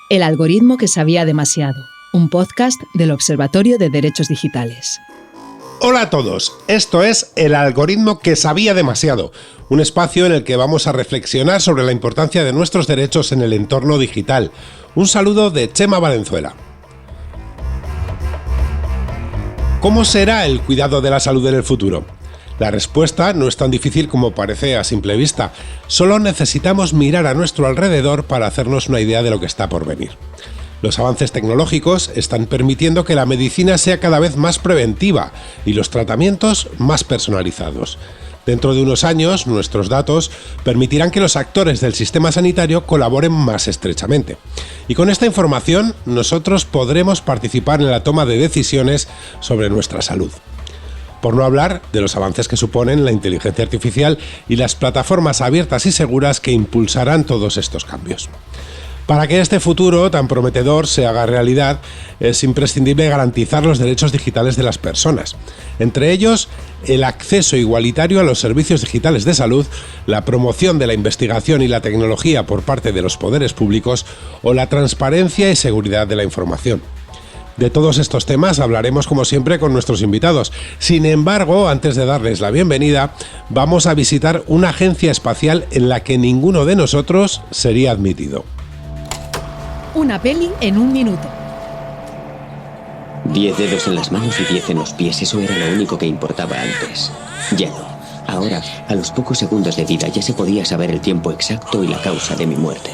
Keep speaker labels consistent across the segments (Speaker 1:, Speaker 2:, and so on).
Speaker 1: El algoritmo que sabía demasiado, un podcast del Observatorio de Derechos Digitales.
Speaker 2: Hola a todos, esto es El algoritmo que sabía demasiado, un espacio en el que vamos a reflexionar sobre la importancia de nuestros derechos en el entorno digital. Un saludo de Chema Valenzuela. ¿Cómo será el cuidado de la salud en el futuro? La respuesta no es tan difícil como parece a simple vista. Solo necesitamos mirar a nuestro alrededor para hacernos una idea de lo que está por venir. Los avances tecnológicos están permitiendo que la medicina sea cada vez más preventiva y los tratamientos más personalizados. Dentro de unos años, nuestros datos permitirán que los actores del sistema sanitario colaboren más estrechamente. Y con esta información, nosotros podremos participar en la toma de decisiones sobre nuestra salud. Por no hablar de los avances que suponen la inteligencia artificial y las plataformas abiertas y seguras que impulsarán todos estos cambios. Para que este futuro tan prometedor se haga realidad, es imprescindible garantizar los derechos digitales de las personas. Entre ellos, el acceso igualitario a los servicios digitales de salud, la promoción de la investigación y la tecnología por parte de los poderes públicos o la transparencia y seguridad de la información. De todos estos temas hablaremos como siempre con nuestros invitados. Sin embargo, antes de darles la bienvenida, vamos a visitar una agencia espacial en la que ninguno de nosotros sería admitido.
Speaker 1: Una peli en un minuto.
Speaker 3: 10 dedos en las manos y 10 en los pies, eso era lo único que importaba antes. Ya no. Ahora, a los pocos segundos de vida ya se podía saber el tiempo exacto y la causa de mi muerte.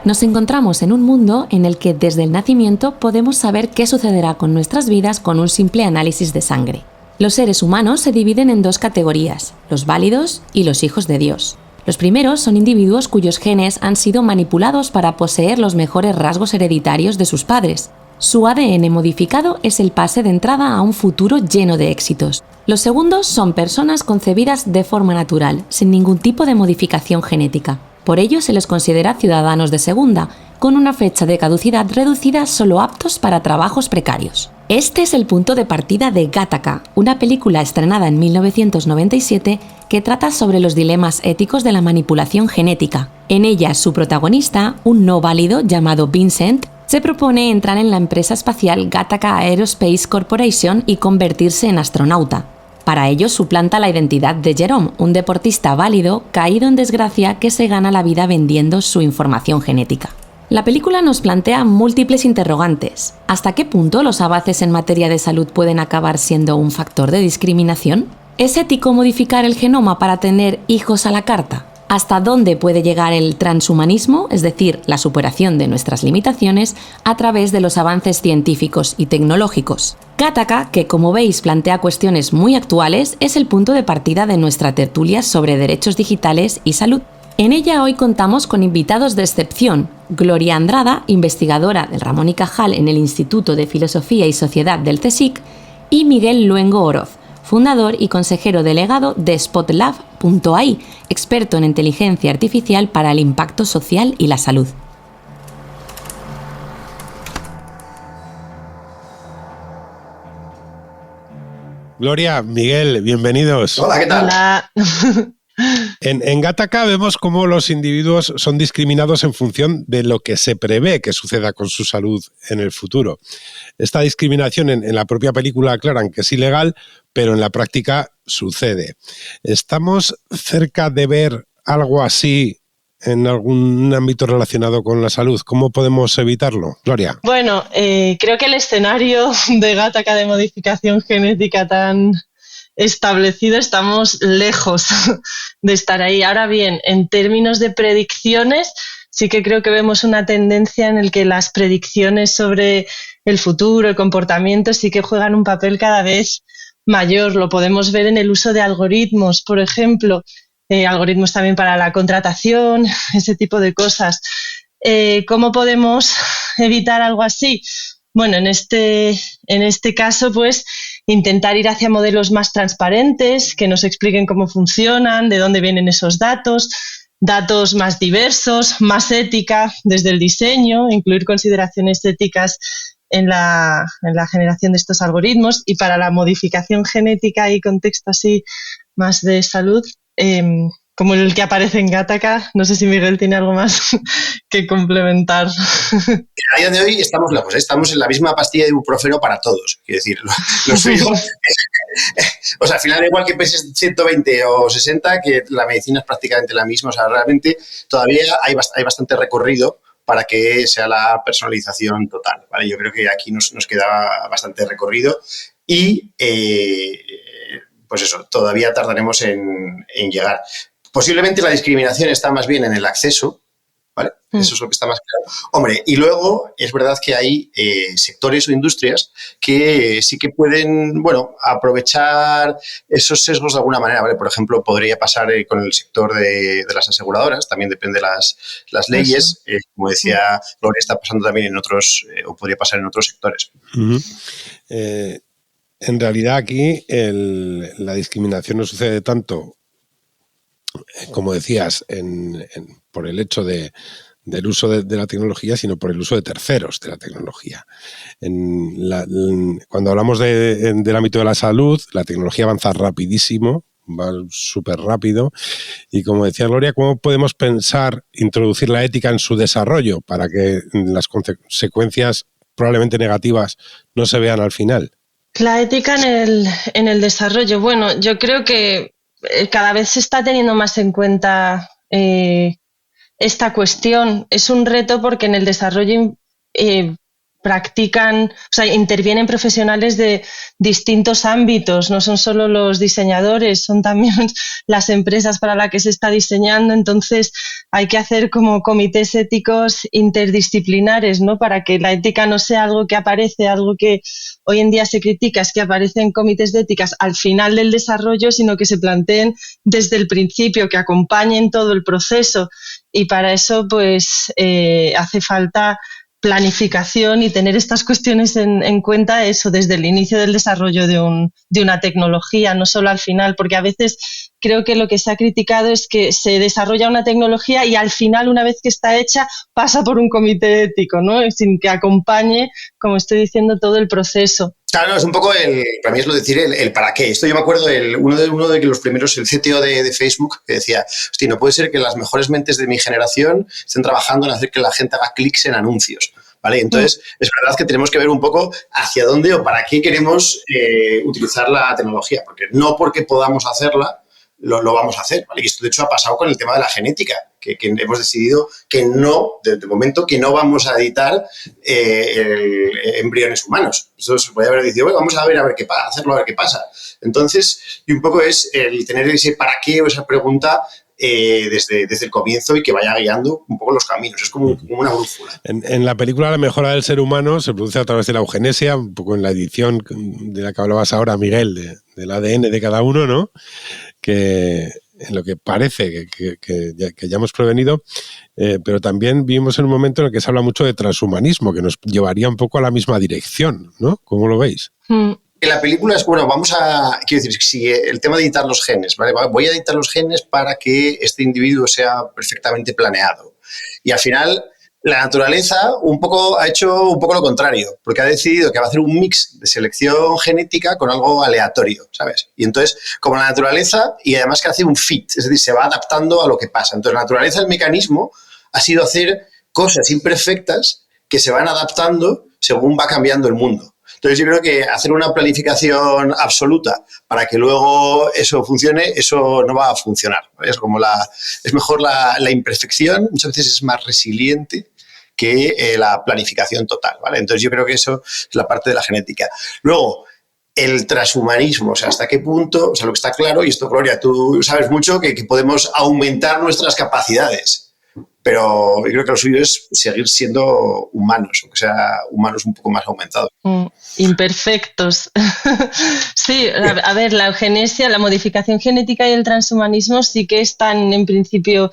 Speaker 4: Nos encontramos en un mundo en el que desde el nacimiento podemos saber qué sucederá con nuestras vidas con un simple análisis de sangre. Los seres humanos se dividen en dos categorías, los válidos y los hijos de Dios. Los primeros son individuos cuyos genes han sido manipulados para poseer los mejores rasgos hereditarios de sus padres. Su ADN modificado es el pase de entrada a un futuro lleno de éxitos. Los segundos son personas concebidas de forma natural, sin ningún tipo de modificación genética. Por ello se les considera ciudadanos de segunda, con una fecha de caducidad reducida solo aptos para trabajos precarios. Este es el punto de partida de Gattaca, una película estrenada en 1997 que trata sobre los dilemas éticos de la manipulación genética. En ella, su protagonista, un no válido llamado Vincent, se propone entrar en la empresa espacial Gattaca Aerospace Corporation y convertirse en astronauta. Para ello suplanta la identidad de Jerome, un deportista válido caído en desgracia que se gana la vida vendiendo su información genética. La película nos plantea múltiples interrogantes. ¿Hasta qué punto los avances en materia de salud pueden acabar siendo un factor de discriminación? ¿Es ético modificar el genoma para tener hijos a la carta? ¿Hasta dónde puede llegar el transhumanismo, es decir, la superación de nuestras limitaciones, a través de los avances científicos y tecnológicos? Gattaca, que como veis plantea cuestiones muy actuales, es el punto de partida de nuestra tertulia sobre derechos digitales y salud. En ella hoy contamos con invitados de excepción: Gloria Andrada, investigadora del Ramón y Cajal en el Instituto de Filosofía y Sociedad del CSIC, y Miguel Luengo Oroz, fundador y consejero delegado de Spotlab.ai, experto en inteligencia artificial para el impacto social y la salud.
Speaker 2: Gloria, Miguel, bienvenidos.
Speaker 5: Hola, ¿qué tal?
Speaker 6: Hola.
Speaker 2: En Gattaca vemos cómo los individuos son discriminados en función de lo que se prevé que suceda con su salud en el futuro. Esta discriminación en la propia película aclaran que es ilegal, pero en la práctica sucede. ¿Estamos cerca de ver algo así en algún ámbito relacionado con la salud? ¿Cómo podemos evitarlo, Gloria?
Speaker 6: Bueno, creo que el escenario de Gattaca de modificación genética tan establecido estamos lejos de estar ahí. Ahora bien, en términos de predicciones, sí que creo que vemos una tendencia en el que las predicciones sobre el futuro, el comportamiento, sí que juegan un papel cada vez mayor. Lo podemos ver en el uso de algoritmos, por ejemplo, algoritmos también para la contratación, ese tipo de cosas. ¿Cómo podemos evitar algo así? Bueno, en este caso, pues, intentar ir hacia modelos más transparentes, que nos expliquen cómo funcionan, de dónde vienen esos datos más diversos, más ética desde el diseño, incluir consideraciones éticas en la generación de estos algoritmos. Y para la modificación genética y contexto así más de salud, como el que aparece en Gattaca. No sé si Miguel tiene algo más que complementar.
Speaker 5: A día de hoy estamos lejos, estamos en la misma pastilla de ibuprofeno para todos. Quiero decir, lo suyo o sea, al final da igual que peses 120 o 60, que la medicina es prácticamente la misma. O sea, realmente todavía hay bastante recorrido para que sea la personalización total, ¿vale? Yo creo que aquí nos queda bastante recorrido y, pues eso, todavía tardaremos en llegar. Posiblemente la discriminación está más bien en el acceso, ¿vale? Eso es lo que está más claro. Hombre, y luego es verdad que hay sectores o industrias que sí que pueden, bueno, aprovechar esos sesgos de alguna manera, ¿vale? Por ejemplo, podría pasar con el sector de las aseguradoras, también depende de las leyes. Como decía Gloria, está pasando también en otros, o podría pasar en otros sectores.
Speaker 2: Uh-huh. En realidad aquí la discriminación no sucede tanto, como decías, por el hecho del uso de la tecnología, sino por el uso de terceros de la tecnología. Cuando hablamos del ámbito de la salud, la tecnología avanza rapidísimo, va súper rápido, y como decía Gloria, ¿cómo podemos pensar introducir la ética en su desarrollo para que las consecuencias probablemente negativas no se vean al final?
Speaker 6: La ética en el desarrollo. Bueno, yo creo que cada vez se está teniendo más en cuenta esta cuestión. Es un reto porque en el desarrollo practican, o sea, intervienen profesionales de distintos ámbitos, no son solo los diseñadores, son también las empresas para las que se está diseñando. Entonces hay que hacer como comités éticos interdisciplinares, ¿no? Para que la ética no sea algo que aparece, algo que hoy en día se critica, es que aparecen comités de éticas al final del desarrollo, sino que se planteen desde el principio, que acompañen todo el proceso. Y para eso, pues, hace falta planificación y tener estas cuestiones en cuenta, eso desde el inicio del desarrollo de una tecnología, no solo al final, porque a veces creo que lo que se ha criticado es que se desarrolla una tecnología y al final, una vez que está hecha, pasa por un comité ético, ¿no? Sin que acompañe, como estoy diciendo, todo el proceso.
Speaker 5: Claro, es un poco para mí es lo de decir el para qué. Esto yo me acuerdo, uno de los primeros, el CTO de Facebook, que decía, hostia, no puede ser que las mejores mentes de mi generación estén trabajando en hacer que la gente haga clics en anuncios, ¿vale? Entonces, es verdad que tenemos que ver un poco hacia dónde o para qué queremos utilizar la tecnología, porque no porque podamos hacerla, lo vamos a hacer, ¿vale? Y esto, de hecho, ha pasado con el tema de la genética, que hemos decidido que no, de momento, que no vamos a editar embriones humanos. Eso se podría haber dicho, bueno, vamos a ver qué pasa, hacerlo a ver qué pasa. Entonces, y un poco es el tener ese para qué o esa pregunta desde el comienzo y que vaya guiando un poco los caminos. Es como una brújula.
Speaker 2: En la película la mejora del ser humano se produce a través de la eugenesia, un poco en la edición de la que hablabas ahora, Miguel, del ADN de cada uno, ¿no? Que en lo que parece que ya hemos prevenido, pero también vivimos en un momento en el que se habla mucho de transhumanismo, que nos llevaría un poco a la misma dirección, ¿no? ¿Cómo lo veis?
Speaker 5: En la película es, bueno, quiero decir, si el tema de editar los genes, ¿vale? Voy a editar los genes para que este individuo sea perfectamente planeado. Y al final, la naturaleza ha hecho un poco lo contrario, porque ha decidido que va a hacer un mix de selección genética con algo aleatorio, ¿sabes? Y entonces, como la naturaleza, y además que hace un fit, es decir, se va adaptando a lo que pasa. Entonces, la naturaleza, el mecanismo, ha sido hacer cosas imperfectas que se van adaptando según va cambiando el mundo. Entonces, yo creo que hacer una planificación absoluta para que luego eso funcione, eso no va a funcionar. Es como es mejor la imperfección, muchas veces es más resiliente que la planificación total, ¿vale? Entonces, yo creo que eso es la parte de la genética. Luego, el transhumanismo, o sea, hasta qué punto, o sea, lo que está claro, y esto, Gloria, tú sabes mucho, que podemos aumentar nuestras capacidades. Pero yo creo que lo suyo es seguir siendo humanos, aunque sea humanos un poco más aumentados.
Speaker 6: Imperfectos. Sí, a ver, la eugenesia, la modificación genética y el transhumanismo sí que están en principio,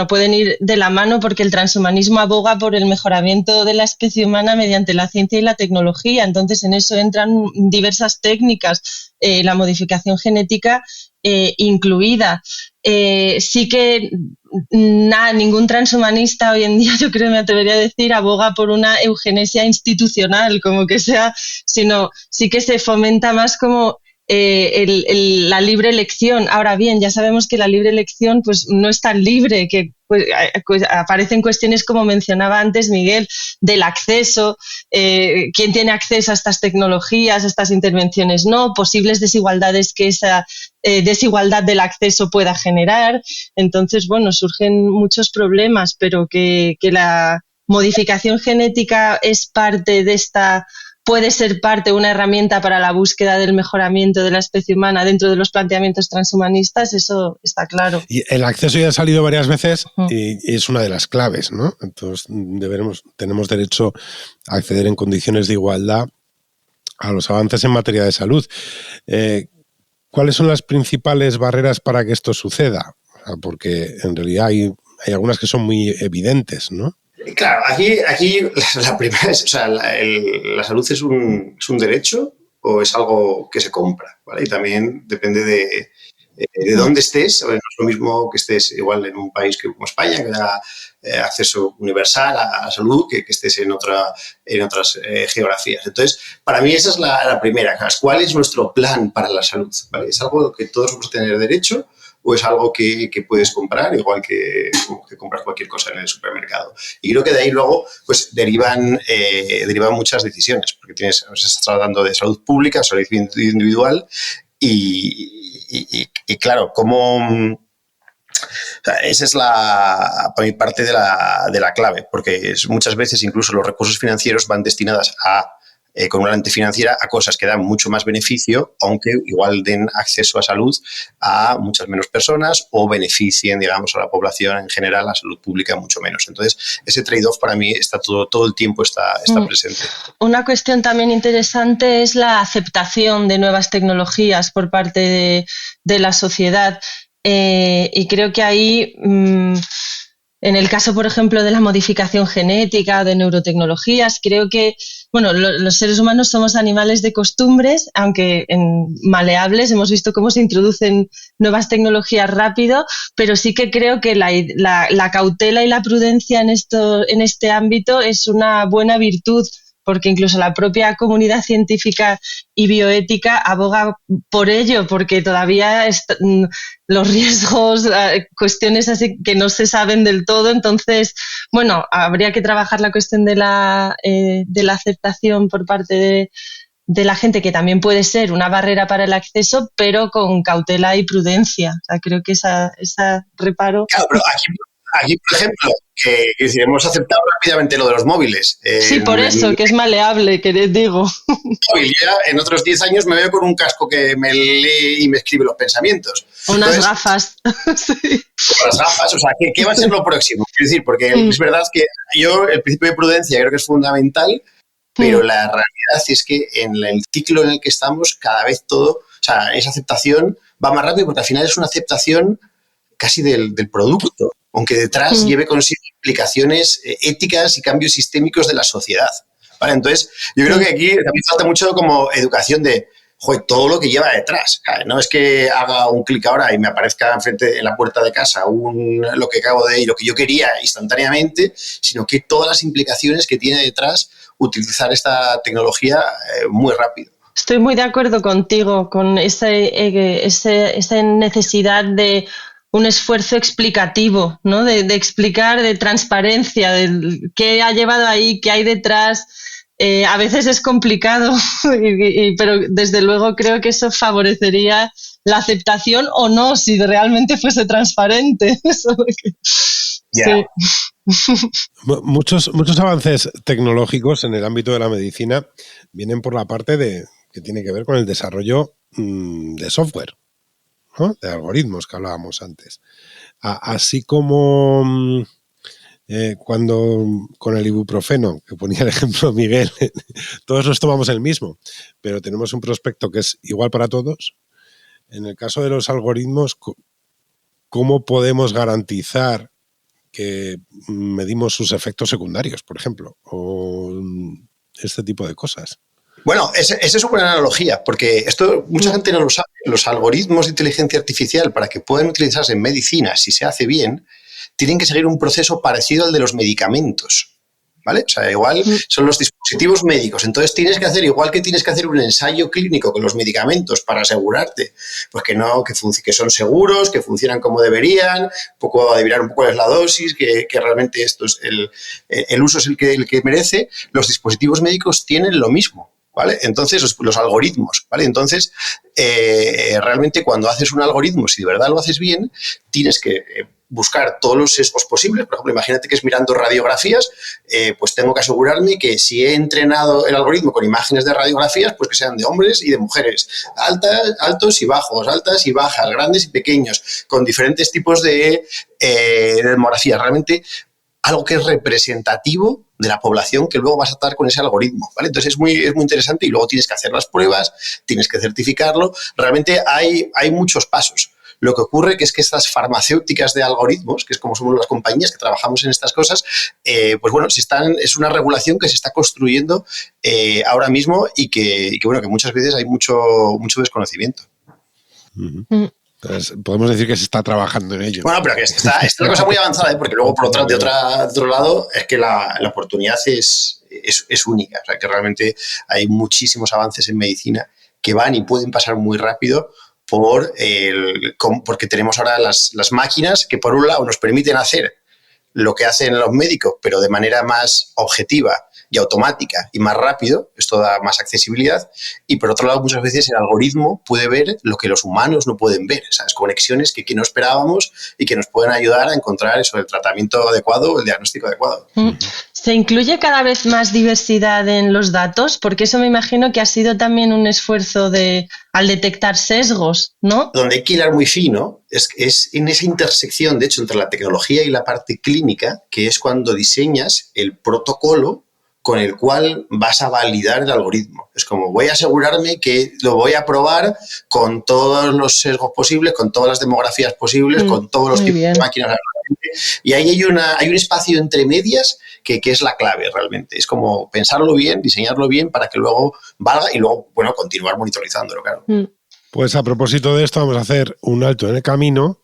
Speaker 6: pueden ir de la mano, porque el transhumanismo aboga por el mejoramiento de la especie humana mediante la ciencia y la tecnología. Entonces, en eso entran diversas técnicas, la modificación genética incluida. Sí que ningún transhumanista hoy en día, yo creo, me atrevería a decir, aboga por una eugenesia institucional, como que sea, sino sí que se fomenta más como la libre elección. Ahora bien, ya sabemos que la libre elección pues no es tan libre, que pues, aparecen cuestiones como mencionaba antes Miguel, del acceso, quién tiene acceso a estas tecnologías, a estas intervenciones no, posibles desigualdades que esa desigualdad del acceso pueda generar. Entonces, bueno, surgen muchos problemas, pero que la modificación genética es parte de esta... puede ser parte de una herramienta para la búsqueda del mejoramiento de la especie humana dentro de los planteamientos transhumanistas, eso está claro.
Speaker 2: Y el acceso ya ha salido varias veces y es una de las claves, ¿no? Entonces tenemos derecho a acceder en condiciones de igualdad a los avances en materia de salud. ¿Cuáles son las principales barreras para que esto suceda? Porque en realidad hay algunas que son muy evidentes, ¿no?
Speaker 5: Claro, aquí la primera es, o sea, la salud es un derecho o es algo que se compra, ¿vale? Y también depende de dónde estés. No es lo mismo que estés igual en un país como España, que da acceso universal a la salud, que estés en otras geografías. Entonces, para mí esa es la primera. ¿Cuál es nuestro plan para la salud? ¿Vale? ¿Es algo que todos vamos a tener derecho? ¿O es algo que puedes comprar, igual que compras cualquier cosa en el supermercado? Y creo que de ahí luego pues derivan muchas decisiones, porque estás tratando de salud pública, salud individual, y claro, cómo... O sea, esa es para mi parte de la clave, porque muchas veces incluso los recursos financieros van destinados con una lente financiera a cosas que dan mucho más beneficio, aunque igual den acceso a salud a muchas menos personas o beneficien, digamos, a la población en general, a salud pública mucho menos. Entonces, ese trade-off para mí está todo el tiempo está presente.
Speaker 6: Una cuestión también interesante es la aceptación de nuevas tecnologías por parte de la sociedad. Y creo que ahí... en el caso, por ejemplo, de la modificación genética, de neurotecnologías, creo que, bueno, los seres humanos somos animales de costumbres, aunque maleables, hemos visto cómo se introducen nuevas tecnologías rápido, pero sí que creo que la cautela y la prudencia en este ámbito es una buena virtud, porque incluso la propia comunidad científica y bioética aboga por ello, porque todavía los riesgos, cuestiones así que no se saben del todo. Entonces, bueno, habría que trabajar la cuestión de la aceptación por parte de la gente, que también puede ser una barrera para el acceso, pero con cautela y prudencia. O sea, creo que esa reparo...
Speaker 5: Claro, pero aquí, por ejemplo, que hemos aceptado rápidamente lo de los móviles.
Speaker 6: Sí, por eso, que es maleable, que les digo.
Speaker 5: Yo ya en otros 10 años me veo con un casco que me lee y me escribe los pensamientos.
Speaker 6: Unas gafas.
Speaker 5: Sí. Las gafas, o sea, ¿qué va a ser lo próximo? Quiero decir, porque es verdad que el principio de prudencia creo que es fundamental, pero la realidad es que en el ciclo en el que estamos, cada vez todo, o sea, esa aceptación va más rápido, porque al final es una aceptación casi del producto, aunque detrás lleve consigo implicaciones éticas y cambios sistémicos de la sociedad. ¿Vale? Entonces, yo creo que aquí también falta mucho como educación de todo lo que lleva detrás. No es que haga un clic ahora y me aparezca enfrente en la puerta de casa lo que acabo de ir, lo que yo quería instantáneamente, sino que todas las implicaciones que tiene detrás utilizar esta tecnología muy rápido.
Speaker 6: Estoy muy de acuerdo contigo con esa necesidad de un esfuerzo explicativo, ¿no? De explicar, de transparencia, de qué ha llevado ahí, qué hay detrás. A veces es complicado, pero desde luego creo que eso favorecería la aceptación o no, si realmente fuese transparente.
Speaker 5: Yeah.
Speaker 2: Sí. Muchos avances tecnológicos en el ámbito de la medicina vienen por la parte que tiene que ver con el desarrollo de software, ¿no? De algoritmos que hablábamos antes. Así como cuando con el ibuprofeno, que ponía el ejemplo Miguel, todos nos tomamos el mismo, pero tenemos un prospecto que es igual para todos. En el caso de los algoritmos, ¿cómo podemos garantizar que medimos sus efectos secundarios, por ejemplo? O este tipo de cosas.
Speaker 5: Bueno, esa es una buena analogía, porque esto mucha gente no lo sabe. Los algoritmos de inteligencia artificial, para que puedan utilizarse en medicina, si se hace bien, tienen que seguir un proceso parecido al de los medicamentos. ¿vale? O sea, igual son los dispositivos médicos. Entonces tienes que hacer, igual que tienes que hacer un ensayo clínico con los medicamentos para asegurarte pues que son seguros, que funcionan como deberían, adivinar un poco cuál es la dosis, que realmente esto es el uso es el que merece. Los dispositivos médicos tienen lo mismo, ¿vale? Entonces, los algoritmos, ¿vale? Entonces, realmente cuando haces un algoritmo, si de verdad lo haces bien, tienes que buscar todos los sesgos posibles. Por ejemplo, imagínate que es mirando radiografías, pues tengo que asegurarme que si he entrenado el algoritmo con imágenes de radiografías, pues que sean de hombres y de mujeres, altos y bajos, altas y bajas, grandes y pequeños, con diferentes tipos de demografía. Realmente algo que es representativo de la población que luego vas a tratar con ese algoritmo, ¿vale? Entonces es muy interesante y luego tienes que hacer las pruebas, tienes que certificarlo. Realmente hay muchos pasos. Lo que ocurre que es que estas farmacéuticas de algoritmos, que es como somos las compañías que trabajamos en estas cosas, pues bueno, es una regulación que se está construyendo ahora mismo y que muchas veces hay mucho desconocimiento.
Speaker 2: Uh-huh. Entonces, podemos decir que se está trabajando en ello.
Speaker 5: Bueno, pero que está una cosa muy avanzada, porque luego de otro lado es que la oportunidad es única. O sea, que realmente hay muchísimos avances en medicina que van y pueden pasar muy rápido porque tenemos ahora las máquinas que por un lado nos permiten hacer lo que hacen los médicos, pero de manera más objetiva y automática y más rápido, esto da más accesibilidad, y por otro lado muchas veces el algoritmo puede ver lo que los humanos no pueden ver, ¿sabes? Conexiones que no esperábamos y que nos pueden ayudar a encontrar el tratamiento adecuado o el diagnóstico adecuado.
Speaker 6: ¿Se incluye cada vez más diversidad en los datos? Porque eso me imagino que ha sido también un esfuerzo al detectar sesgos, ¿no?
Speaker 5: Donde hay que hilar muy fino es en esa intersección, de hecho, entre la tecnología y la parte clínica, que es cuando diseñas el protocolo con el cual vas a validar el algoritmo. Es como, voy a asegurarme que lo voy a probar con todos los sesgos posibles, con todas las demografías posibles, con todos los tipos de máquinas. Y ahí hay un espacio entre medias que es la clave realmente. Es como pensarlo bien, diseñarlo bien para que luego valga y luego, bueno, continuar monitorizándolo, claro.
Speaker 2: Pues a propósito de esto vamos a hacer un alto en el camino,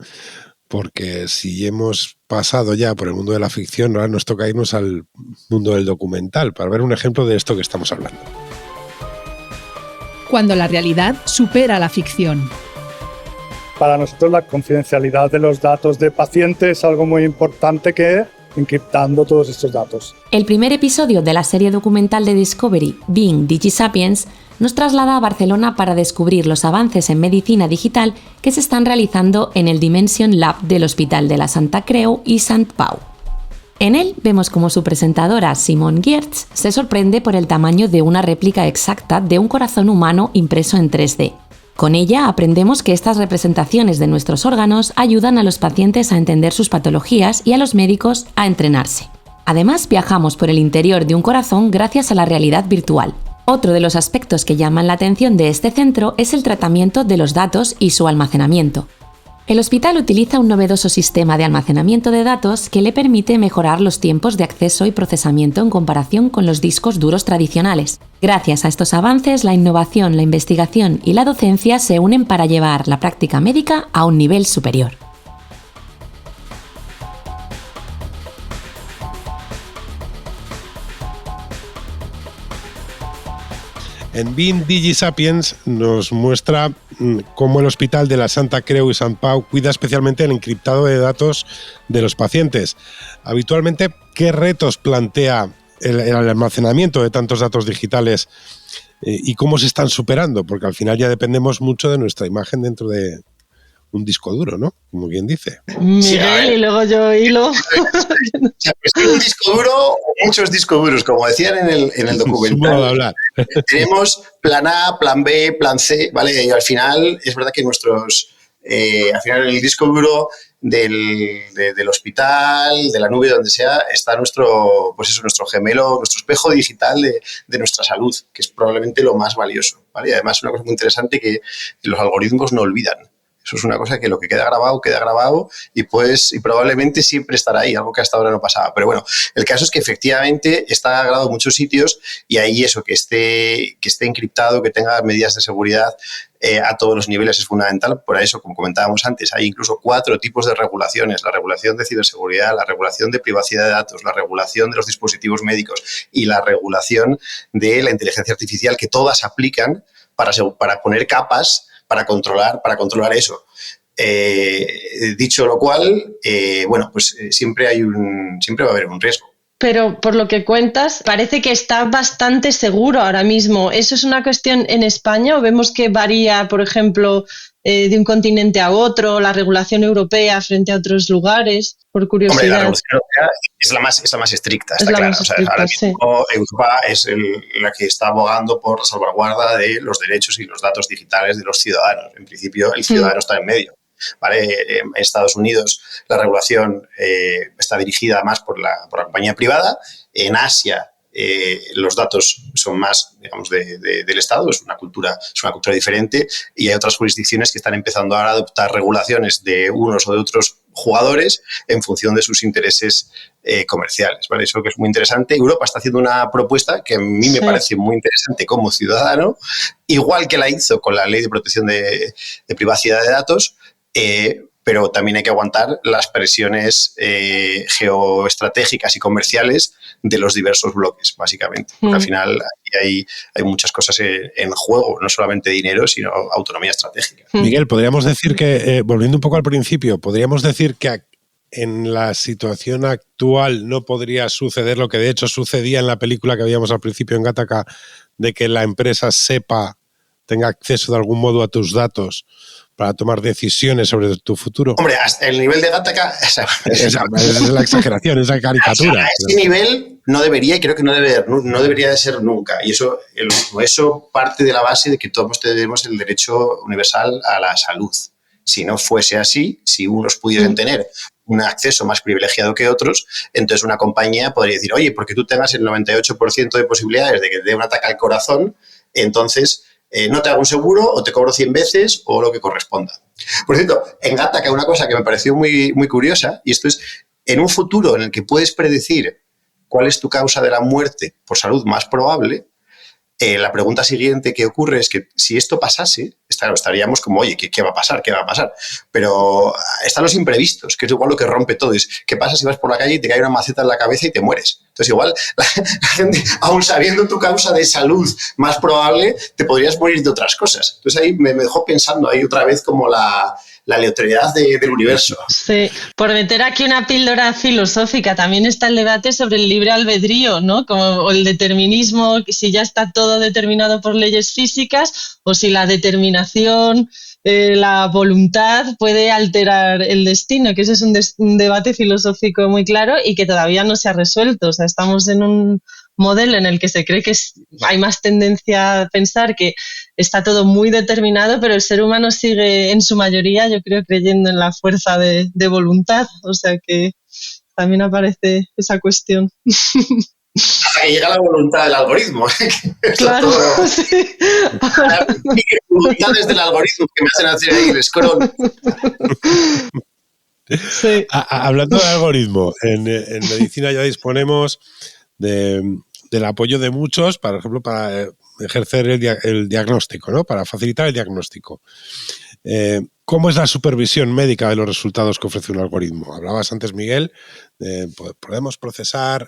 Speaker 2: porque si hemos pasado ya por el mundo de la ficción, ahora nos toca irnos al mundo del documental para ver un ejemplo de esto que estamos hablando.
Speaker 1: Cuando la realidad supera la ficción.
Speaker 7: Para nosotros la confidencialidad de los datos de pacientes es algo muy importante que encriptando todos estos datos.
Speaker 4: El primer episodio de la serie documental de Discovery, Being DigiSapiens, nos traslada a Barcelona para descubrir los avances en medicina digital que se están realizando en el Dimension Lab del Hospital de la Santa Creu y Sant Pau. En él vemos como su presentadora, Simone Giertz, se sorprende por el tamaño de una réplica exacta de un corazón humano impreso en 3D. Con ella aprendemos que estas representaciones de nuestros órganos ayudan a los pacientes a entender sus patologías y a los médicos a entrenarse. Además, viajamos por el interior de un corazón gracias a la realidad virtual. Otro de los aspectos que llaman la atención de este centro es el tratamiento de los datos y su almacenamiento. El hospital utiliza un novedoso sistema de almacenamiento de datos que le permite mejorar los tiempos de acceso y procesamiento en comparación con los discos duros tradicionales. Gracias a estos avances, la innovación, la investigación y la docencia se unen para llevar la práctica médica a un nivel superior.
Speaker 2: En Being DigiSapiens nos muestra cómo el Hospital de la Santa Creu y Sant Pau cuida especialmente el encriptado de datos de los pacientes. Habitualmente, ¿qué retos plantea el almacenamiento de tantos datos digitales y cómo se están superando? Porque al final ya dependemos mucho de nuestra imagen dentro de un disco duro, ¿no? Como quien dice.
Speaker 6: Miguel, y luego yo hilo.
Speaker 5: O sea, pues un disco duro o muchos discos duros, como decían en el documental. Tenemos plan A, plan B, plan C, ¿vale? Y al final es verdad que al final en el disco duro del hospital, de la nube, donde sea, está nuestro gemelo, nuestro espejo digital de nuestra salud, que es probablemente lo más valioso, ¿vale? Y además una cosa muy interesante que los algoritmos no olvidan. Eso es una cosa que lo que queda grabado y probablemente siempre estará ahí, algo que hasta ahora no pasaba. Pero bueno, el caso es que efectivamente está grabado en muchos sitios y ahí eso, que esté encriptado, que tenga medidas de seguridad a todos los niveles es fundamental. Por eso, como comentábamos antes, hay incluso 4 tipos de regulaciones: la regulación de ciberseguridad, la regulación de privacidad de datos, la regulación de los dispositivos médicos y la regulación de la inteligencia artificial, que todas aplican para poner capas para controlar eso. Dicho lo cual, siempre va a haber un riesgo.
Speaker 6: Pero por lo que cuentas, parece que está bastante seguro ahora mismo. ¿Eso es una cuestión en España o vemos que varía, por ejemplo, de un continente a otro, la regulación europea frente a otros lugares? Por curiosidad.
Speaker 5: Hombre, la regulación europea es la más estricta, está claro. Ahora mismo Europa es la que está abogando por la salvaguarda de los derechos y los datos digitales de los ciudadanos. En principio, el ciudadano está en medio. ¿Vale? En Estados Unidos la regulación está dirigida más por la compañía privada. En Asia los datos son más, digamos, del Estado, es una cultura diferente, y hay otras jurisdicciones que están empezando ahora a adoptar regulaciones de unos o de otros jugadores en función de sus intereses comerciales, ¿vale? Eso que es muy interesante. Europa está haciendo una propuesta que a mí me parece muy interesante como ciudadano, igual que la hizo con la Ley de Protección de Privacidad de Datos, pero también hay que aguantar las presiones geoestratégicas y comerciales de los diversos bloques, básicamente. Porque al final hay muchas cosas en juego, no solamente dinero, sino autonomía estratégica.
Speaker 2: Miguel, podríamos decir que, volviendo un poco al principio, podríamos decir que en la situación actual no podría suceder lo que de hecho sucedía en la película que veíamos al principio en Gattaca, de que la empresa tenga acceso de algún modo a tus datos para tomar decisiones sobre tu futuro.
Speaker 5: Hombre, hasta el nivel de Gattaca...
Speaker 2: Esa es la exageración, esa caricatura.
Speaker 5: A ese nivel no debería, y creo que no debería de ser nunca. Y eso parte de la base de que todos tenemos el derecho universal a la salud. Si no fuese así, si unos pudiesen tener un acceso más privilegiado que otros, entonces una compañía podría decir, oye, porque tú tengas el 98% de posibilidades de que te dé un ataque al corazón, entonces... no te hago un seguro o te cobro 100 veces o lo que corresponda. Por cierto, en Gattaca una cosa que me pareció muy, muy curiosa, y esto es, en un futuro en el que puedes predecir cuál es tu causa de la muerte por salud más probable, la pregunta siguiente que ocurre es que si esto pasase, estaríamos como, oye, ¿qué va a pasar? ¿Qué va a pasar? Pero están los imprevistos, que es igual lo que rompe todo. ¿Qué pasa si vas por la calle y te cae una maceta en la cabeza y te mueres? Entonces igual la gente, aún sabiendo tu causa de salud más probable, te podrías morir de otras cosas. Entonces ahí me dejó pensando ahí otra vez como la aleatoriedad del universo.
Speaker 6: Sí, por meter aquí una píldora filosófica, también está el debate sobre el libre albedrío, ¿no? Como el determinismo, si ya está todo determinado por leyes físicas o si la determinación, la voluntad puede alterar el destino, que ese es un debate filosófico muy claro y que todavía no se ha resuelto. O sea, estamos en un modelo en el que se cree que hay más tendencia a pensar que está todo muy determinado, pero el ser humano sigue en su mayoría, yo creo, creyendo en la fuerza de voluntad. O sea que también aparece esa cuestión.
Speaker 5: Hasta que llega la voluntad del algoritmo.
Speaker 6: Claro, sí.
Speaker 5: Las voluntades del algoritmo que me hacen hacer ahí el scroll.
Speaker 6: Sí.
Speaker 2: Hablando de algoritmo, en medicina ya disponemos del apoyo de muchos, por ejemplo, para ejercer el diagnóstico, ¿no? Para facilitar el diagnóstico. ¿Cómo es la supervisión médica de los resultados que ofrece un algoritmo? Hablabas antes, Miguel, podemos procesar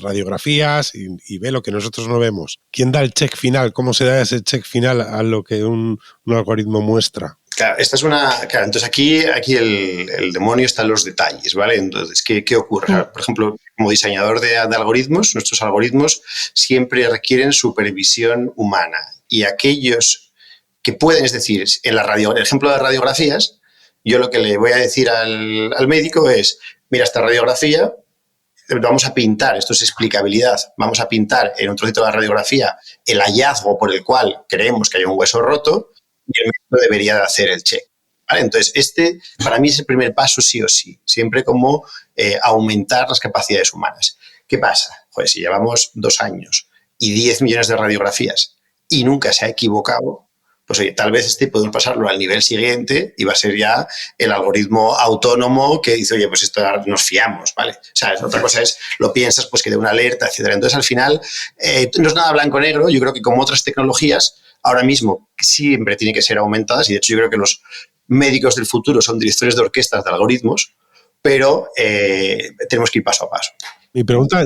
Speaker 2: radiografías y ver lo que nosotros no vemos. ¿Quién da el check final? ¿Cómo se da ese check final a lo que un algoritmo muestra?
Speaker 5: Claro, entonces aquí el demonio está en los detalles, ¿vale? Entonces, ¿qué ocurre? Por ejemplo, como diseñador de algoritmos, nuestros algoritmos siempre requieren supervisión humana, y aquellos que pueden, es decir, el ejemplo de radiografías, yo lo que le voy a decir al médico es, mira, esta radiografía, vamos a pintar, esto es explicabilidad, vamos a pintar en un trocito de la radiografía el hallazgo por el cual creemos que hay un hueso roto, y el médico debería de hacer el check, ¿vale? Entonces, para mí es el primer paso sí o sí, siempre como aumentar las capacidades humanas. ¿Qué pasa? Joder, si llevamos 2 años y 10 millones de radiografías y nunca se ha equivocado, pues oye, tal vez podemos pasarlo al nivel siguiente y va a ser ya el algoritmo autónomo que dice, oye, pues esto nos fiamos, ¿vale? O sea, otra cosa es, lo piensas, pues que dé una alerta, etcétera. Entonces, al final, no es nada blanco-negro. Yo creo que como otras tecnologías, ahora mismo siempre tienen que ser aumentadas y, de hecho, yo creo que los médicos del futuro son directores de orquestas de algoritmos, pero tenemos que ir paso a paso.
Speaker 2: Mi pregunta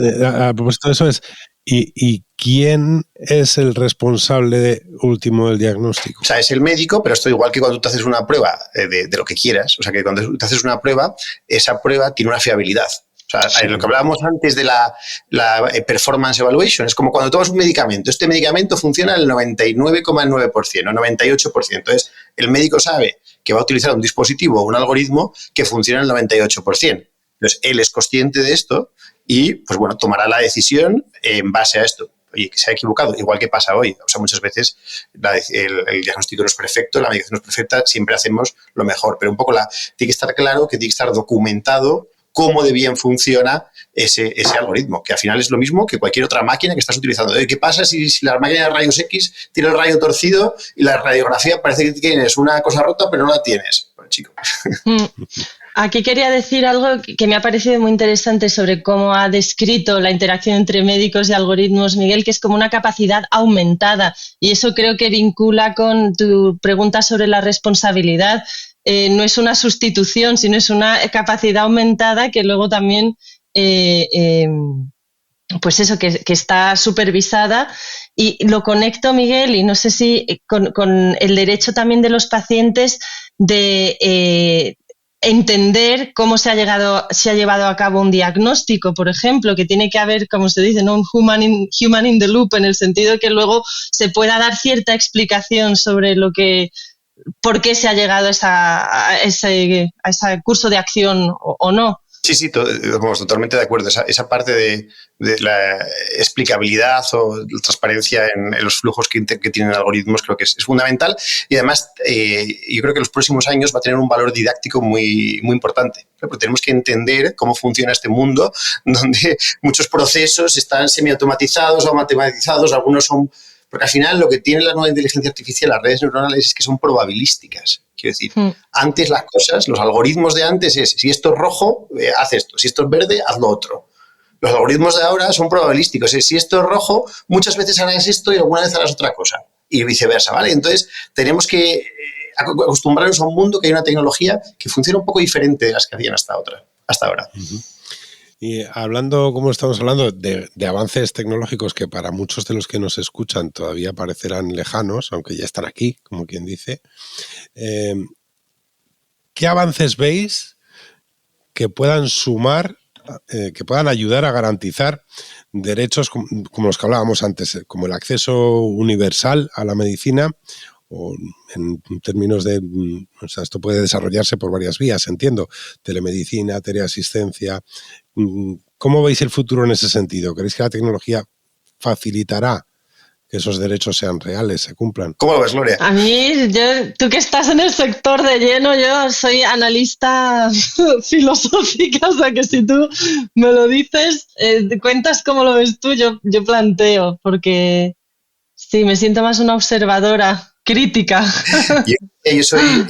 Speaker 2: a propósito de eso es, ¿y quién es el responsable último del diagnóstico?
Speaker 5: O sea, es el médico, pero esto igual que cuando te haces una prueba de lo que quieras. O sea, que cuando te haces una prueba, esa prueba tiene una fiabilidad. O sea, sí. Lo que hablábamos antes de la performance evaluation es como cuando tomas un medicamento. Este medicamento funciona al 99,9% o 98%. Entonces, el médico sabe que va a utilizar un dispositivo o un algoritmo que funciona al 98%. Entonces, él es consciente de esto y, pues bueno, tomará la decisión en base a esto. Oye, que se ha equivocado, igual que pasa hoy. O sea, muchas veces el diagnóstico no es perfecto, la medicación no es perfecta, siempre hacemos lo mejor. Pero un poco tiene que estar claro, que tiene que estar documentado cómo de bien funciona ese algoritmo, que al final es lo mismo que cualquier otra máquina que estás utilizando. ¿Qué pasa si la máquina de rayos X tiene el rayo torcido y la radiografía parece que tienes una cosa rota, pero no la tienes? Bueno, chico.
Speaker 6: Aquí quería decir algo que me ha parecido muy interesante sobre cómo ha descrito la interacción entre médicos y algoritmos, Miguel, que es como una capacidad aumentada. Y eso creo que vincula con tu pregunta sobre la responsabilidad. No es una sustitución, sino es una capacidad aumentada que luego también, pues eso, que está supervisada. Y lo conecto, Miguel, y no sé si con el derecho también de los pacientes de entender cómo se ha llevado a cabo un diagnóstico, por ejemplo, que tiene que haber, como se dice, ¿no? Un human in the loop, en el sentido de que luego se pueda dar cierta explicación sobre por qué se ha llegado a ese curso de acción o no.
Speaker 5: Sí, totalmente de acuerdo. Esa parte de la explicabilidad o la transparencia en los flujos que tienen algoritmos creo que es fundamental y además yo creo que en los próximos años va a tener un valor didáctico muy, muy importante. Porque tenemos que entender cómo funciona este mundo donde muchos procesos están semiautomatizados o automatizados, algunos son... Porque al final lo que tiene la nueva inteligencia artificial, las redes neuronales, es que son probabilísticas. Quiero decir, antes las cosas, los algoritmos de antes es, si esto es rojo, haz esto, si esto es verde, haz lo otro. Los algoritmos de ahora son probabilísticos, si esto es rojo, muchas veces harás esto y alguna vez harás otra cosa. Y viceversa, ¿vale? Entonces, tenemos que acostumbrarnos a un mundo que hay una tecnología que funciona un poco diferente de las que hacían hasta ahora.
Speaker 2: Uh-huh. Y hablando, como estamos hablando, de avances tecnológicos que para muchos de los que nos escuchan todavía parecerán lejanos, aunque ya están aquí, como quien dice, ¿qué avances veis que puedan sumar, que puedan ayudar a garantizar derechos como los que hablábamos antes, como el acceso universal a la medicina? O en términos de, o sea, esto puede desarrollarse por varias vías, entiendo, telemedicina, teleasistencia. ¿Cómo veis el futuro en ese sentido? ¿Creéis que la tecnología facilitará que esos derechos sean reales, se cumplan?
Speaker 5: ¿Cómo lo ves, Gloria?
Speaker 6: A mí, tú que estás en el sector de lleno, yo soy analista filosófica, o sea que si tú me lo dices, cuentas cómo lo ves tú, yo planteo, porque sí, me siento más una observadora crítica.
Speaker 5: Yo soy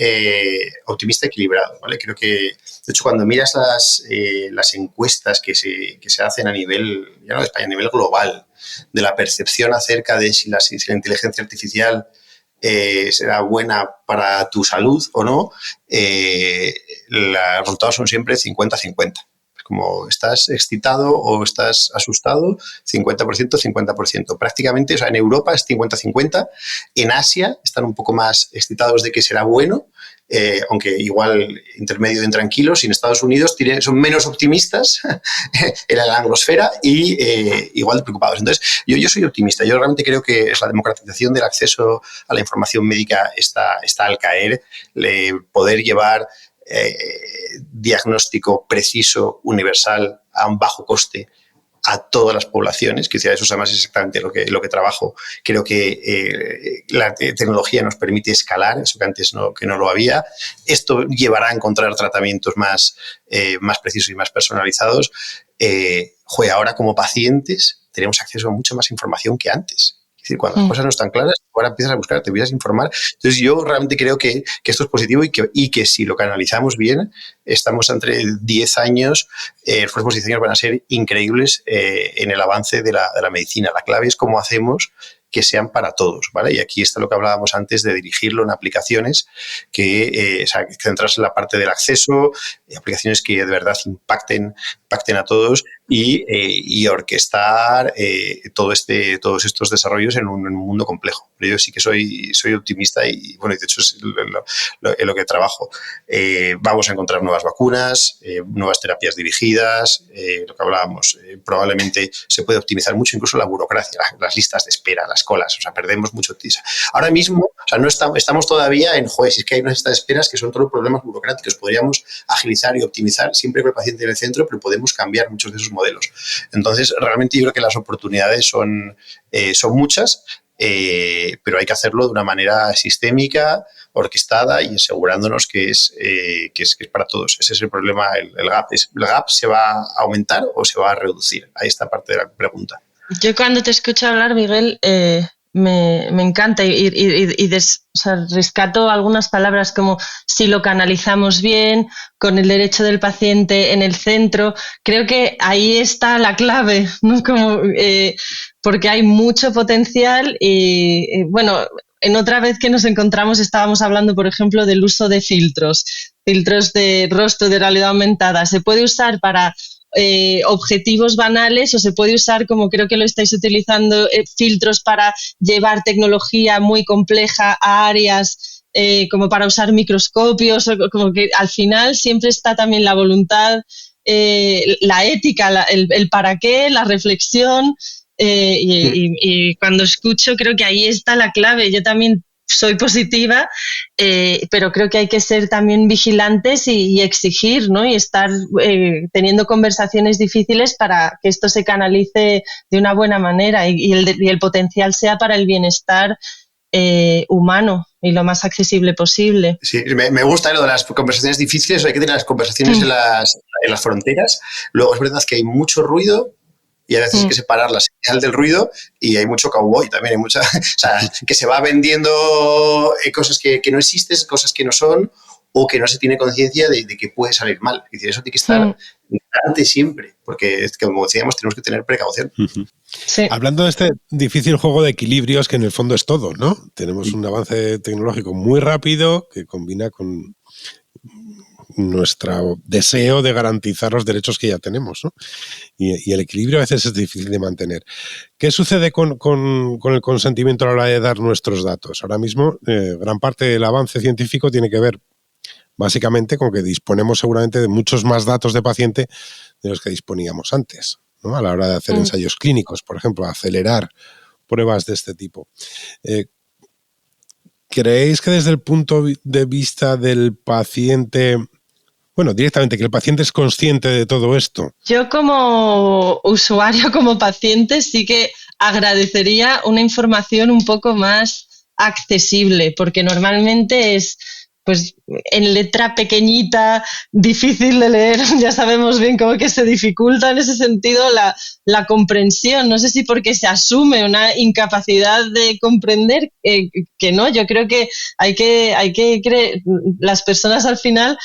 Speaker 5: optimista equilibrado, ¿vale? Creo que, de hecho, cuando miras las encuestas que se hacen a nivel, ya no de España, a nivel global, de la percepción acerca de si la inteligencia artificial será buena para tu salud o no, los resultados son siempre 50-50. Como estás excitado o estás asustado, 50%, 50%. Prácticamente, o sea, en Europa es 50-50. En Asia están un poco más excitados de que será bueno, aunque igual intermedio de tranquilos. Y en Estados Unidos son menos optimistas en la anglosfera y igual de preocupados. Entonces, yo soy optimista. Yo realmente creo que la democratización del acceso a la información médica está al caer. Poder llevar diagnóstico preciso, universal, a un bajo coste a todas las poblaciones, que eso además es exactamente lo que trabajo. Creo que la tecnología nos permite escalar, eso que antes no lo había. Esto llevará a encontrar tratamientos más precisos y más personalizados. Ahora como pacientes tenemos acceso a mucha más información que antes. Es decir, cuando las cosas no están claras, ahora empiezas a buscar, te empiezas a informar. Entonces yo realmente creo que esto es positivo y que si lo canalizamos bien, estamos entre 10 años, los próximos 10 años van a ser increíbles en el avance de la medicina. La clave es cómo hacemos que sean para todos, ¿vale? Y aquí está lo que hablábamos antes de dirigirlo en aplicaciones que centrarse en la parte del acceso, aplicaciones que de verdad impacten a todos y orquestar todos estos desarrollos en un mundo complejo. Pero yo sí que soy optimista y, bueno, de hecho es lo que trabajo. Vamos a encontrar nuevas vacunas, nuevas terapias dirigidas, lo que hablábamos, probablemente se puede optimizar mucho incluso la burocracia, las listas de espera, las colas, o sea, perdemos mucho tiempo. Ahora mismo, o sea, no estamos todavía en, si es que hay unas listas de esperas que son todos problemas burocráticos, podríamos agilizar y optimizar siempre con el paciente en el centro, pero podemos cambiar muchos de esos modelos. Entonces, realmente yo creo que las oportunidades son muchas, pero hay que hacerlo de una manera sistémica, orquestada y asegurándonos que es para todos. Ese es el problema, el gap. ¿El gap se va a aumentar o se va a reducir? Ahí está parte de la pregunta.
Speaker 6: Yo cuando te escucho hablar, Miguel, me encanta o sea, rescato algunas palabras como si lo canalizamos bien, con el derecho del paciente en el centro. Creo que ahí está la clave, ¿no? Porque hay mucho potencial y, bueno, en otra vez que nos encontramos estábamos hablando, por ejemplo, del uso de filtros de rostro, de realidad aumentada. Se puede usar para objetivos banales o se puede usar, como creo que lo estáis utilizando, filtros para llevar tecnología muy compleja a áreas como para usar microscopios, como que al final siempre está también la voluntad, la ética, el para qué, la reflexión. Y cuando escucho creo que ahí está la clave. Yo también soy positiva, pero creo que hay que ser también vigilantes y exigir, ¿no? Y estar teniendo conversaciones difíciles para que esto se canalice de una buena manera y el potencial sea para el bienestar humano y lo más accesible posible.
Speaker 5: Sí, me gusta lo de las conversaciones difíciles. Hay que tener las conversaciones en las fronteras. Luego es verdad que hay mucho ruido y a veces hay que separar la señal del ruido y hay mucho cowboy también, hay mucha, o sea, que se va vendiendo cosas que no existen, cosas que no son o que no se tiene conciencia de que puede salir mal. Es decir, eso tiene que estar delante siempre, porque como decíamos, tenemos que tener precaución.
Speaker 6: Sí.
Speaker 2: Hablando de este difícil juego de equilibrios que en el fondo es todo, ¿no? Tenemos un avance tecnológico muy rápido que combina con nuestro deseo de garantizar los derechos que ya tenemos, ¿no? Y el equilibrio a veces es difícil de mantener. ¿Qué sucede con el consentimiento a la hora de dar nuestros datos? Ahora mismo, gran parte del avance científico tiene que ver básicamente con que disponemos seguramente de muchos más datos de paciente de los que disponíamos antes, ¿no? A la hora de hacer ensayos clínicos, por ejemplo, acelerar pruebas de este tipo. ¿Creéis que desde el punto de vista del paciente, bueno, directamente, que el paciente es consciente de todo esto?
Speaker 6: Yo como usuario, como paciente, sí que agradecería una información un poco más accesible, porque normalmente es pues en letra pequeñita, difícil de leer, ya sabemos bien cómo que se dificulta en ese sentido la comprensión. No sé si porque se asume una incapacidad de comprender, que no, yo creo que hay que creer, las personas al final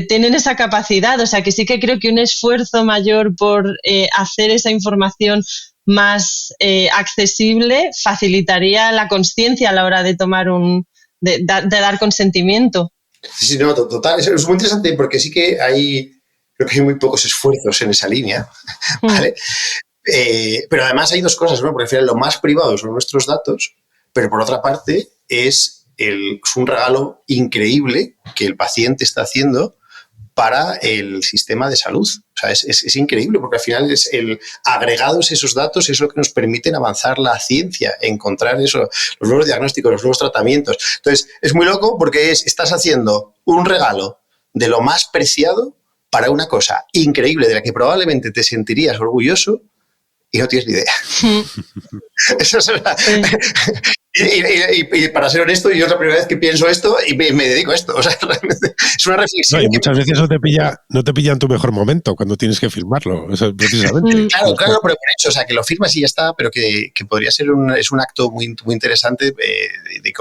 Speaker 6: tienen esa capacidad, o sea que sí que creo que un esfuerzo mayor por hacer esa información más accesible facilitaría la consciencia a la hora de tomar de dar consentimiento.
Speaker 5: Sí, no, total. Es muy interesante porque sí que creo que hay muy pocos esfuerzos en esa línea, ¿vale? Pero además hay dos cosas, ¿no? Porque al final lo más privado son nuestros datos, pero por otra parte es un regalo increíble que el paciente está haciendo para el sistema de salud. O sea, es increíble porque al final agregados esos datos es lo que nos permiten avanzar la ciencia, encontrar eso, los nuevos diagnósticos, los nuevos tratamientos. Entonces, es muy loco porque estás haciendo un regalo de lo más preciado para una cosa increíble de la que probablemente te sentirías orgulloso y no tienes ni idea. Eso es Y para ser honesto, yo es la primera vez que pienso esto y me dedico a esto. O sea, realmente es una reflexión.
Speaker 2: No, y muchas veces no te pilla en tu mejor momento cuando tienes que firmarlo, eso, precisamente.
Speaker 5: Claro, pero por hecho, o sea, que lo firmas y ya está, pero que podría ser un acto muy, muy interesante.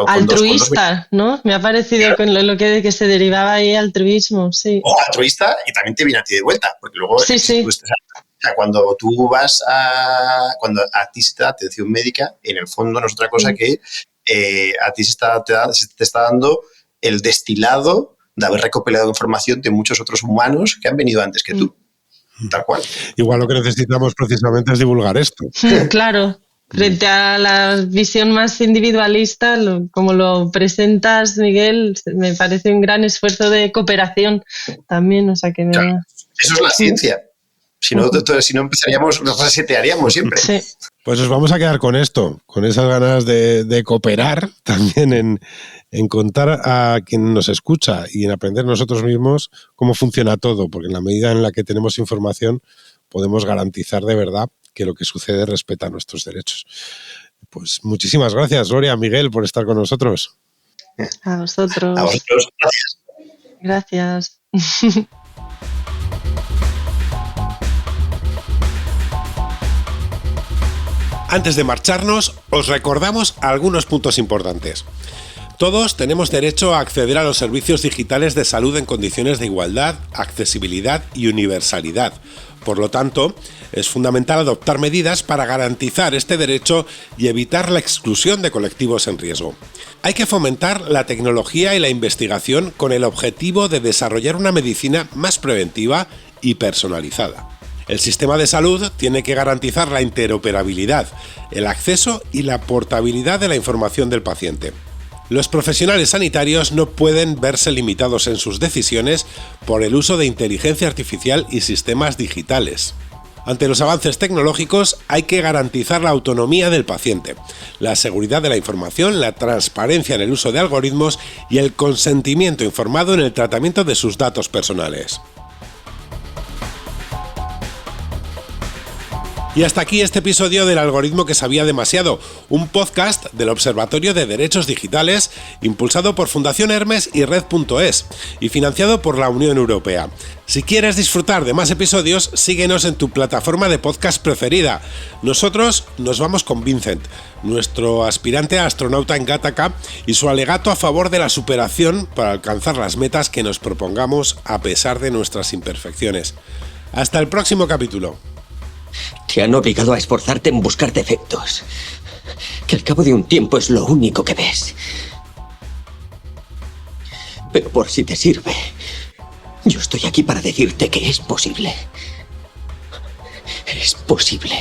Speaker 6: Altruista, ¿no? Me ha parecido con lo que se derivaba ahí altruismo, sí.
Speaker 5: O altruista, y también te viene a ti de vuelta, porque luego...
Speaker 6: Sí.
Speaker 5: Pues, o sea, cuando tú vas cuando a ti se te da atención médica, en el fondo no es otra cosa que a ti te está dando el destilado de haber recopilado información de muchos otros humanos que han venido antes que tú. Tal cual.
Speaker 2: Igual lo que necesitamos precisamente es divulgar esto.
Speaker 6: Claro. Frente a la visión más individualista, como lo presentas, Miguel, me parece un gran esfuerzo de cooperación también. O sea que
Speaker 5: claro, eso es la ciencia. Si no empezaríamos, nos resetearíamos siempre.
Speaker 6: Sí.
Speaker 2: Pues nos vamos a quedar con esto, con esas ganas de cooperar también en contar a quien nos escucha y en aprender nosotros mismos cómo funciona todo, porque en la medida en la que tenemos información podemos garantizar de verdad que lo que sucede respeta nuestros derechos. Pues muchísimas gracias, Gloria, Miguel, por estar con nosotros.
Speaker 6: A vosotros.
Speaker 5: A vosotros,
Speaker 6: gracias. Gracias.
Speaker 2: Antes de marcharnos, os recordamos algunos puntos importantes. Todos tenemos derecho a acceder a los servicios digitales de salud en condiciones de igualdad, accesibilidad y universalidad. Por lo tanto, es fundamental adoptar medidas para garantizar este derecho y evitar la exclusión de colectivos en riesgo. Hay que fomentar la tecnología y la investigación con el objetivo de desarrollar una medicina más preventiva y personalizada. El sistema de salud tiene que garantizar la interoperabilidad, el acceso y la portabilidad de la información del paciente. Los profesionales sanitarios no pueden verse limitados en sus decisiones por el uso de inteligencia artificial y sistemas digitales. Ante los avances tecnológicos hay que garantizar la autonomía del paciente, la seguridad de la información, la transparencia en el uso de algoritmos y el consentimiento informado en el tratamiento de sus datos personales. Y hasta aquí este episodio del Algoritmo que sabía demasiado, un podcast del Observatorio de Derechos Digitales impulsado por Fundación Hermes y Red.es y financiado por la Unión Europea. Si quieres disfrutar de más episodios, síguenos en tu plataforma de podcast preferida. Nosotros nos vamos con Vincent, nuestro aspirante a astronauta en Gattaca y su alegato a favor de la superación para alcanzar las metas que nos propongamos a pesar de nuestras imperfecciones. Hasta el próximo capítulo.
Speaker 3: Te han obligado a esforzarte en buscar defectos, que al cabo de un tiempo es lo único que ves. Pero por si te sirve, yo estoy aquí para decirte que es posible. Es posible.